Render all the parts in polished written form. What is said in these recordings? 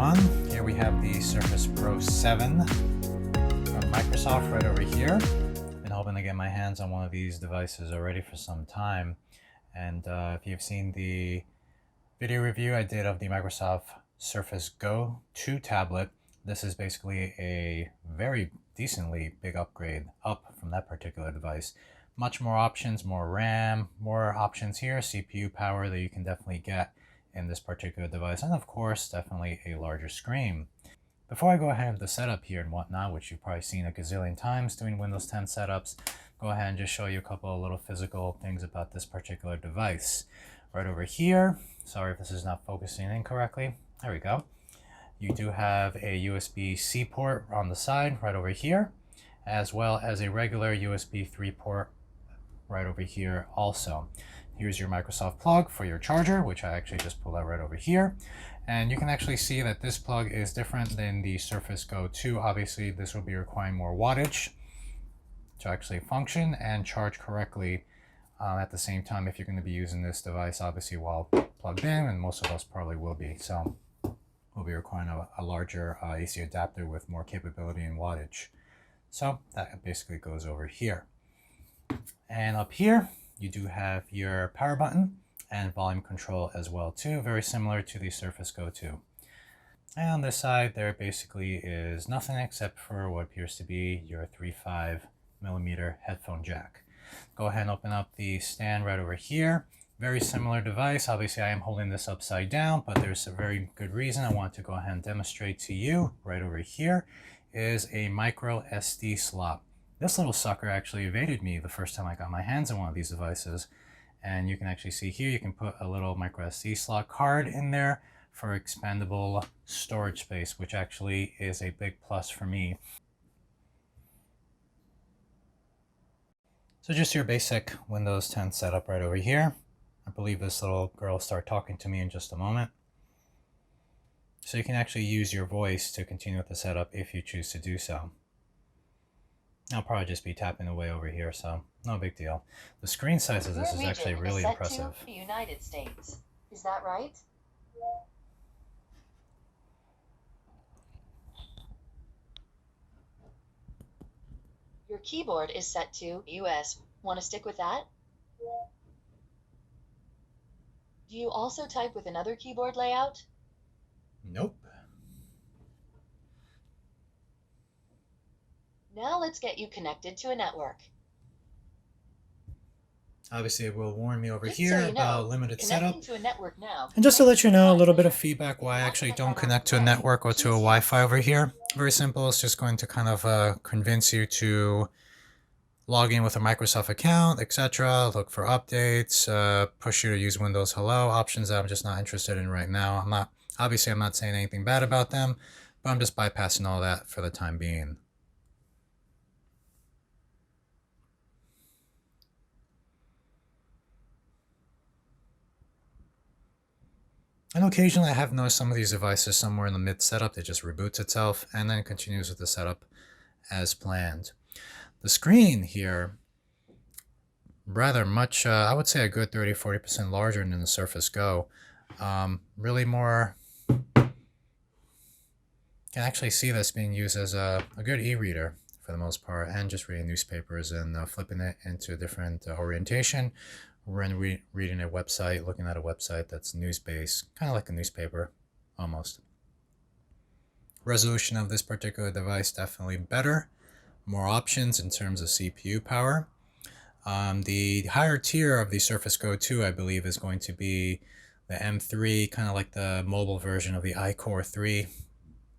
everyone. Here we have the Surface Pro 7 from Microsoft right over here. Been hoping to get my hands on one of these devices already for some time. And if you've seen the video review I did of the Microsoft Surface Go 2 tablet, this is basically a very decently big upgrade up from that particular device. Much more options, more RAM, more options here, CPU power that you can definitely get in this particular device, and of course definitely a larger screen. Before I go ahead with the setup here and whatnot, which you've probably seen a gazillion times doing Windows 10 setups, go ahead and just show you a couple of little physical things about this particular device. Right over here, sorry if this is not focusing in correctly, there we go. You do have a USB-C port on the side right over here, as well as a regular USB 3 port right over here also. Here's your Microsoft plug for your charger, which I actually just pulled out right over here. And you can actually see that this plug is different than the Surface Go 2. Obviously, this will be requiring more wattage to actually function and charge correctly at the same time if you're going to be using this device, obviously, while plugged in, and most of us probably will be. So we'll be requiring a larger AC adapter with more capability and wattage. So that basically goes over here. And up here, you do have your power button and volume control as well too, very similar to the Surface Go 2. And on this side, there basically is nothing except for what appears to be your 3.5mm headphone jack. Go ahead and open up the stand right over here. Very similar device. Obviously, I am holding this upside down, but there's a very good reason I want to go ahead and demonstrate to you. Right over here is a micro SD slot. This little sucker actually evaded me the first time I got my hands on one of these devices. And you can actually see here, you can put a little micro SD slot card in there for expandable storage space, which actually is a big plus for me. So just your basic Windows 10 setup right over here. I believe this little girl will start talking to me in just a moment. So you can actually use your voice to continue with the setup if you choose to do so. I'll probably just be tapping away over here, so no big deal. The screen size of this is actually really impressive. The United States. Is that right? Your keyboard is set to US. Want to stick with that? Do you also type with another keyboard layout? Nope. Now let's get you connected to a network. Obviously, it will warn me over here about limited setup. To a network now. And just to let you know a little bit of feedback why I actually don't connect to a network or to a Wi-Fi over here. Very simple. It's just going to kind of convince you to log in with a Microsoft account, etc. Look for updates, push you to use Windows Hello, options that I'm just not interested in right now. I'm not saying anything bad about them, but I'm just bypassing all that for the time being. And occasionally I have noticed some of these devices somewhere in the mid setup, it just reboots itself and then continues with the setup as planned. The screen here, rather much, I would say a good 30-40% larger than the Surface Go. Really more, can actually see this being used as a good e-reader for the most part, and just reading newspapers and flipping it into a different orientation. When reading a website, looking at a website that's news-based, kind of like a newspaper, almost. Resolution of this particular device definitely better. More options in terms of CPU power. The higher tier of the Surface Go 2, I believe, is going to be the M3, kind of like the mobile version of the iQore 3.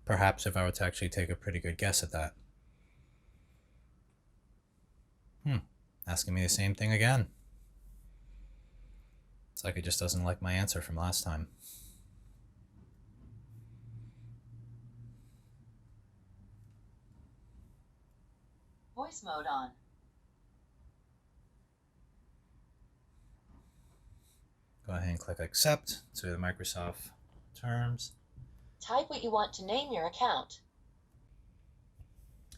Perhaps if I were to actually take a pretty good guess at that. Asking me the same thing again. It's like it just doesn't like my answer from last time. Voice mode on. Go ahead and click accept to the Microsoft terms. Type what you want to name your account.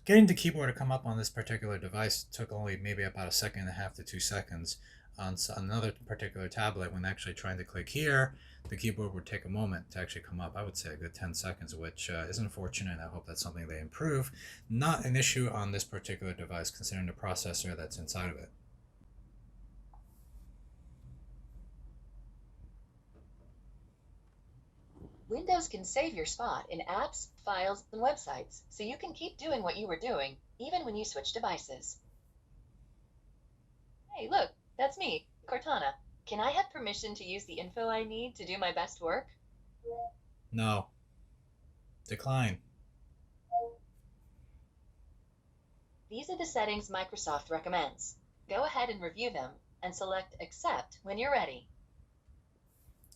Getting the keyboard to come up on this particular device took only maybe about 1.5 to 2 seconds. on another particular tablet, when actually trying to click here, the keyboard would take a moment to actually come up. I would say a good 10 seconds, which is unfortunate. I hope that's something they improve. Not an issue on this particular device, considering the processor that's inside of it. Windows can save your spot in apps, files, and websites, so you can keep doing what you were doing, even when you switch devices. Hey, look, that's me, Cortana. Can I have permission to use the info I need to do my best work? No. Decline. These are the settings Microsoft recommends. Go ahead and review them, and select Accept when you're ready.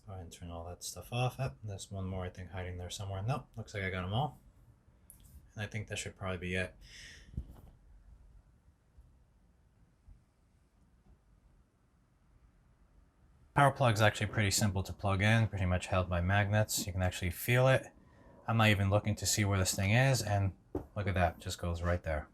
Go ahead and turn all that stuff off. There's one more, I think, hiding there somewhere. Nope, looks like I got them all. And I think that should probably be it. Power plug is actually pretty simple to plug in, pretty much held by magnets. You can actually feel it. I'm not even looking to see where this thing is, and look at that, just goes right there.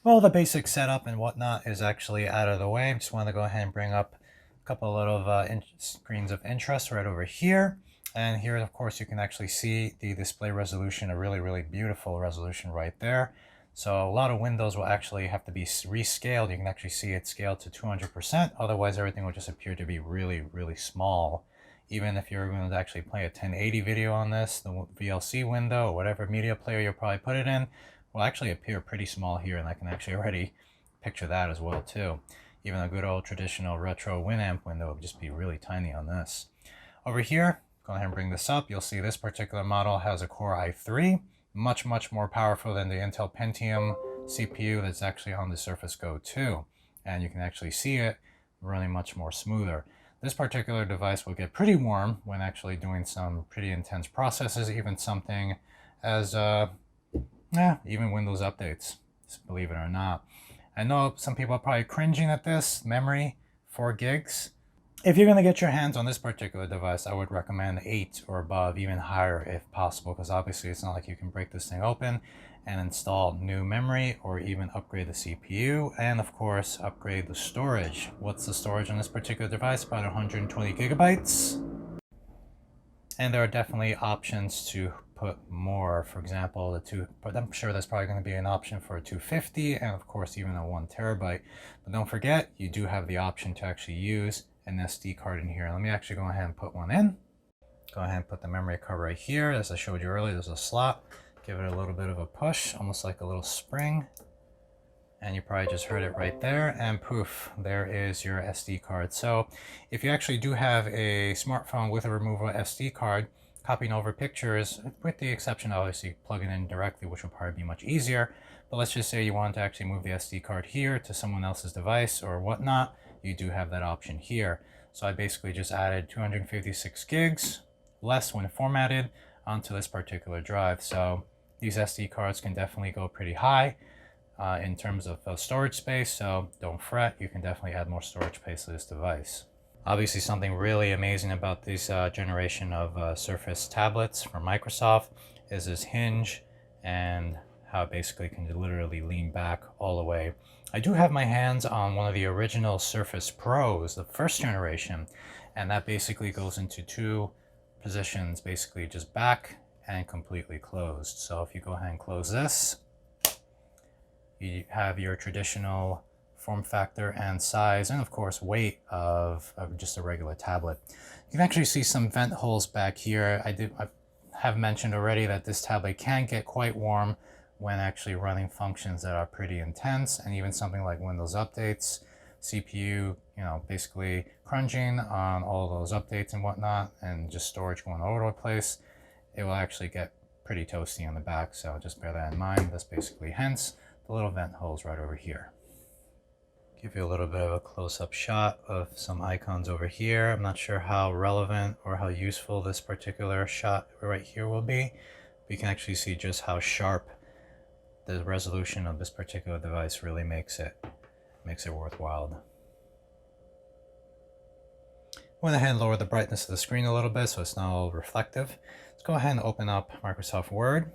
Well, the basic setup and whatnot is actually out of the way. I just want to go ahead and bring up a couple of screens of interest right over here. And here, of course, you can actually see the display resolution, a really, really beautiful resolution right there. So a lot of windows will actually have to be rescaled. You can actually see it scaled to 200%. Otherwise, everything will just appear to be really, really small. Even if you're going to actually play a 1080 video on this, the VLC window or whatever media player you'll probably put it in will actually appear pretty small here, and I can actually already picture that as well too. Even a good old traditional retro Winamp window would just be really tiny on this. Over here, go ahead and bring this up. You'll see this particular model has a Core i3, much more powerful than the Intel Pentium CPU that's actually on the Surface Go 2, and you can actually see it running much more smoother. This particular device will get pretty warm when actually doing some pretty intense processes, even something as even Windows updates, believe it or not. I know some people are probably cringing at this. Memory, 4 gigs. If you're going to get your hands on this particular device, I would recommend 8 or above, even higher if possible, because obviously it's not like you can break this thing open and install new memory or even upgrade the CPU, and of course upgrade the storage. What's the storage on this particular device? About 120 gigabytes. And there are definitely options to put more. For example, but I'm sure there's probably going to be an option for a 250 and of course even a 1 terabyte. But don't forget, you do have the option to actually use an SD card in here. Let me actually go ahead and put one in. Go ahead and put the memory card right here. As I showed you earlier, there's a slot. Give it a little bit of a push, almost like a little spring. And you probably just heard it right there, and poof, there is your SD card. So if you actually do have a smartphone with a removable SD card, copying over pictures, with the exception of obviously plugging in directly, which will probably be much easier. But let's just say you want to actually move the SD card here to someone else's device or whatnot, you do have that option here. So I basically just added 256 gigs, less when formatted, onto this particular drive. So these SD cards can definitely go pretty high in terms of storage space, so don't fret, you can definitely add more storage space to this device. Obviously, something really amazing about this generation of Surface tablets from Microsoft is this hinge and how it basically can literally lean back all the way. I do have my hands on one of the original Surface Pros, the first generation, and that basically goes into 2 positions, basically just back and completely closed. So if you go ahead and close this, you have your traditional form factor and size and of course weight of just a regular tablet. You can actually see some vent holes back here. I have mentioned already that this tablet can get quite warm when actually running functions that are pretty intense, and even something like Windows updates, CPU, basically crunching on all those updates and whatnot, and just storage going all over the place, it will actually get pretty toasty on the back. So just bear that in mind. That's basically hence the little vent holes right over here. Give you a little bit of a close-up shot of some icons over here. I'm not sure how relevant or how useful this particular shot right here will be, but you can actually see just how sharp the resolution of this particular device really makes it worthwhile. Went ahead and lower the brightness of the screen a little bit so it's not all reflective. Let's go ahead and open up Microsoft Word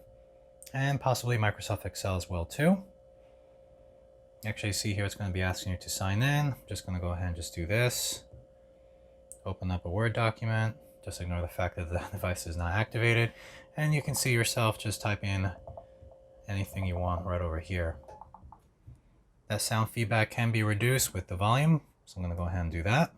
and possibly Microsoft Excel as well too. Actually, see here, it's going to be asking you to sign in. I'm just going to go ahead and just do this. Open up a Word document. Just ignore the fact that the device is not activated. And you can see yourself just type in anything you want right over here. That sound feedback can be reduced with the volume, so I'm going to go ahead and do that.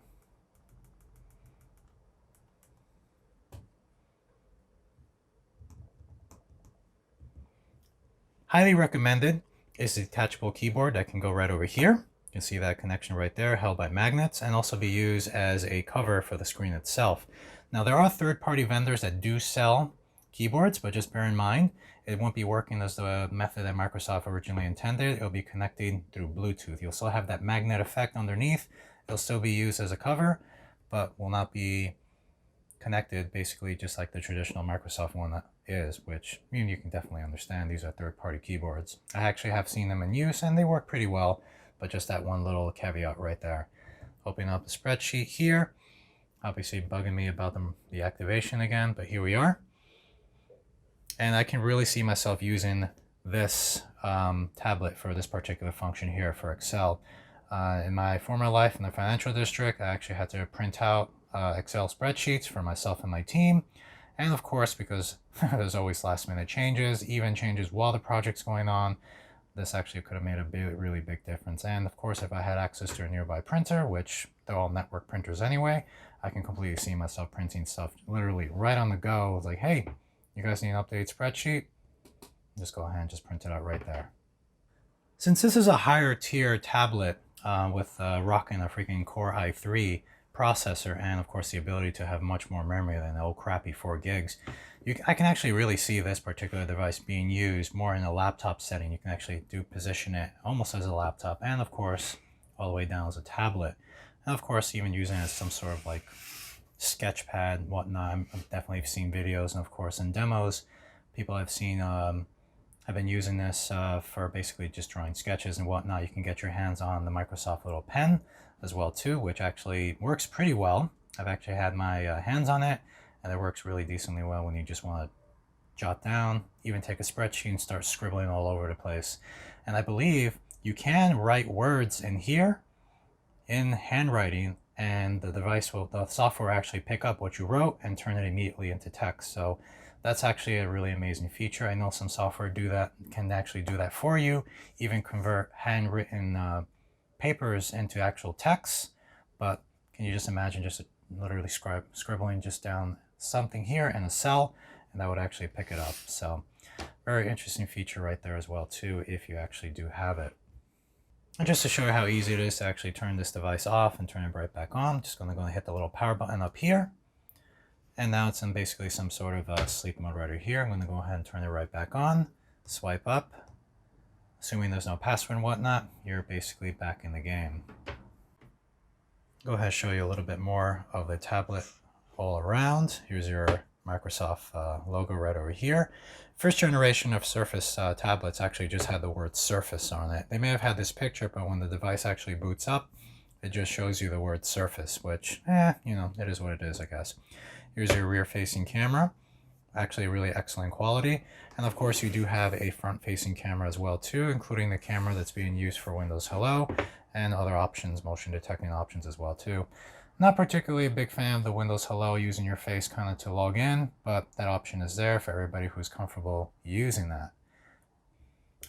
Highly recommended is the detachable keyboard that can go right over here. You can see that connection right there, held by magnets, and also be used as a cover for the screen itself. Now, there are third-party vendors that do sell keyboards, but just bear in mind, it won't be working as the method that Microsoft originally intended. It'll be connected through Bluetooth. You'll still have that magnet effect underneath. It'll still be used as a cover, but will not be connected basically just like the traditional Microsoft one that is, which you can definitely understand. These are third-party keyboards. I actually have seen them in use and they work pretty well, but just that one little caveat right there. Opening up the spreadsheet here, obviously bugging me about the activation again, but here we are. And I can really see myself using this tablet for this particular function here for Excel. In my former life in the financial district, I actually had to print out Excel spreadsheets for myself and my team. And of course, because there's always last minute changes, even changes while the project's going on, this actually could have made a really big difference. And of course, if I had access to a nearby printer, which they're all network printers anyway, I can completely see myself printing stuff literally right on the go. It's like, hey, you guys need an updated spreadsheet? Just go ahead and just print it out right there. Since this is a higher tier tablet with rocking a freaking Core i3 processor and of course the ability to have much more memory than the old crappy 4 gigs, I can actually really see this particular device being used more in a laptop setting. You can actually position it almost as a laptop and of course all the way down as a tablet. And of course even using it as some sort of like sketch pad and whatnot. I've definitely seen videos and of course in demos people I've seen have been using this for basically just drawing sketches and whatnot. You can get your hands on the Microsoft little pen as well too, which actually works pretty well. I've actually had my hands on it and it works really decently well when you just want to jot down, even take a spreadsheet and start scribbling all over the place. And I believe you can write words in here in handwriting and the software actually pick up what you wrote and turn it immediately into text. So that's actually a really amazing feature. I know some software can actually do that for you, even convert handwritten papers into actual text. But can you just imagine just literally scribbling just down something here in a cell, and that would actually pick it up. So very interesting feature right there as well too, if you actually do have it. And just to show you how easy it is to actually turn this device off and turn it right back on, I'm just going to go and hit the little power button up here. And now it's in basically some sort of sleep mode right here. I'm going to go ahead and turn it right back on, swipe up. Assuming there's no password and whatnot, you're basically back in the game. Go ahead and show you a little bit more of the tablet all around. Here's your Microsoft logo right over here. First generation of Surface tablets actually just had the word Surface on it. They may have had this picture, but when the device actually boots up, it just shows you the word Surface, which, it is what it is, I guess. Here's your rear-facing camera, actually really excellent quality. And of course, you do have a front-facing camera as well too, including the camera that's being used for Windows Hello and other options, motion detecting options as well too. Not particularly a big fan of the Windows Hello using your face kind of to log in, but that option is there for everybody who's comfortable using that.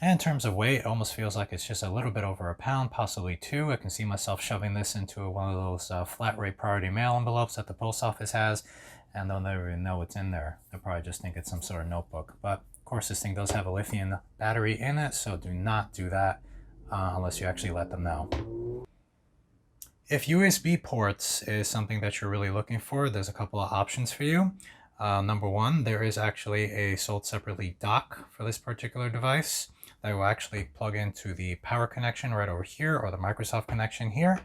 And in terms of weight, it almost feels like it's just a little bit over a pound, possibly 2. I can see myself shoving this into one of those flat rate priority mail envelopes that the post office has, and they'll never even know what's in there. They'll probably just think it's some sort of notebook. But of course, this thing does have a lithium battery in it, so do not do that unless you actually let them know. If USB ports is something that you're really looking for, there's a couple of options for you. Number one, there is actually a sold separately dock for this particular device that will actually plug into the power connection right over here, or the Microsoft connection here.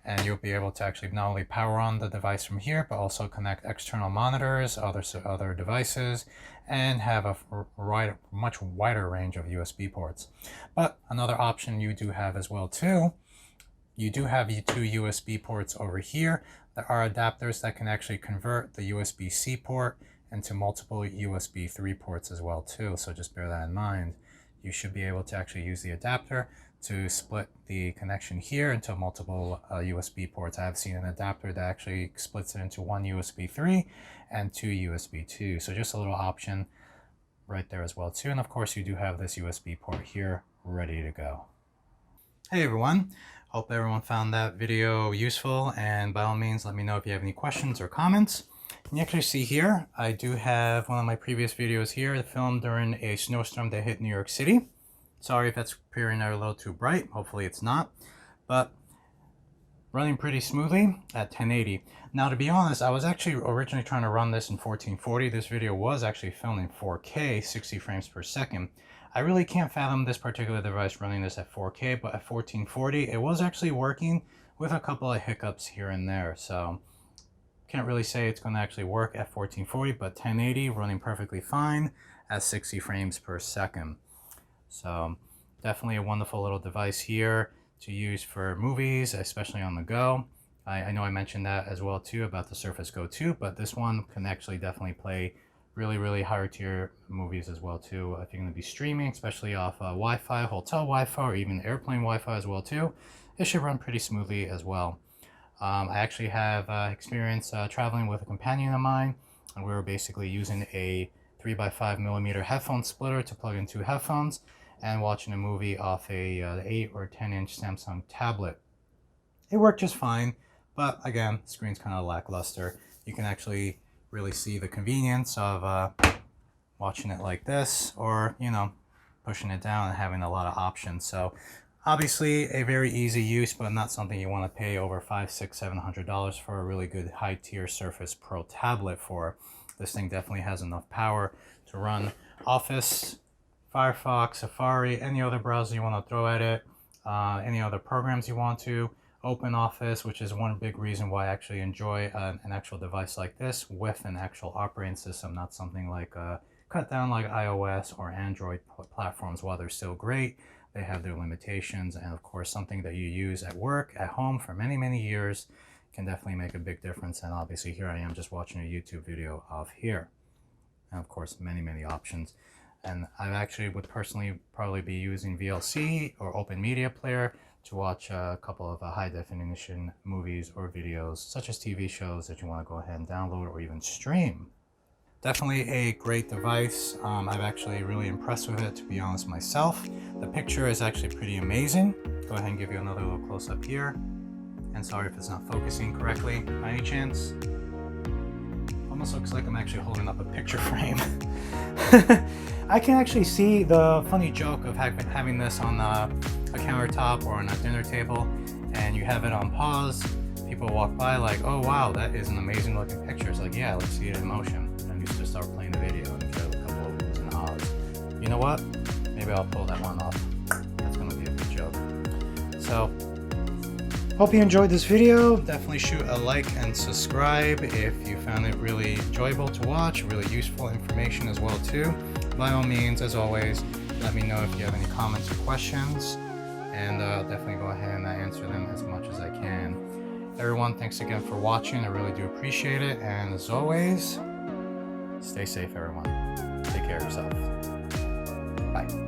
And you'll be able to actually not only power on the device from here, but also connect external monitors, other devices, and have a much wider range of USB ports. But another option you do have as well too, you do have 2 USB ports over here. There are adapters that can actually convert the USB-C port into multiple USB 3 ports as well too, so just bear that in mind. you should be able to actually use the adapter to split the connection here into multiple USB ports. I've seen an adapter that actually splits it into one USB 3 and two USB 2. So just a little option right there as well too. And of course you do have this USB port here ready to go. Hey everyone, hope everyone found that video useful, and by all means let me know if you have any questions or comments. And you actually see here, I do have one of my previous videos here filmed during a snowstorm that hit New York City. Sorry if that's appearing a little too bright, hopefully it's not, but running pretty smoothly at 1080. Now to be honest, I was actually originally trying to run this in 1440. This video was actually filmed in 4K, 60 frames per second. I really can't fathom this particular device running this at 4K, but at 1440 it was actually working with a couple of hiccups here and there. So can't really say it's going to actually work at 1440, but 1080 running perfectly fine at 60 frames per second. So definitely a wonderful little device here to use for movies, especially on the go. I know I mentioned that as well too about the Surface Go 2, but this one can actually definitely play really higher tier movies as well too. If you're going to be streaming, especially off Wi-Fi, hotel Wi-Fi, or even airplane Wi-Fi as well too, it should run pretty smoothly as well. I actually have experience traveling with a companion of mine, and we were basically using a 3x5mm headphone splitter to plug in two headphones and watching a movie off a 8 or 10-inch Samsung tablet. It worked just fine, but again, the screen's kind of lackluster. You can actually really see the convenience of watching it like this, or pushing it down and having a lot of options. So obviously a very easy use, but not something you want to pay over $500, $600, $700 for a really good high tier Surface Pro tablet for. This thing definitely has enough power to run Office, Firefox, Safari, any other browser you want to throw at it, any other programs you want to. OpenOffice, which is one big reason why I actually enjoy an actual device like this with an actual operating system, not something like cut down like iOS or Android platforms. While they're still great, they have their limitations, and of course something that you use at work, at home for many years can definitely make a big difference. And obviously here I am just watching a YouTube video off here, and of course many options. And I actually would personally probably be using VLC or Multimedia player to watch a couple of high definition movies or videos, such as TV shows that you want to go ahead and download or even stream. Definitely a great device. I've actually really impressed with it, to be honest myself. The picture is actually pretty amazing. Go ahead and give you another little close up here. And sorry if it's not focusing correctly by any chance. Almost looks like I'm actually holding up a picture frame. I can actually see the funny joke of having this on a countertop or on a dinner table, and you have it on pause. People walk by like, oh wow, that is an amazing looking picture. It's like, yeah, let's see it in motion. And you just start playing the video and get a couple of oohs and ahs. You know what? Maybe I'll pull that one off. That's gonna be a good joke. So, hope you enjoyed this video. Definitely shoot a like and subscribe if you found it really enjoyable to watch, really useful information as well too. By all means, as always, let me know if you have any comments or questions, and I'll definitely go ahead and answer them as much as I can. Everyone, thanks again for watching. I really do appreciate it, and as always, stay safe everyone. Take care of yourself. Bye.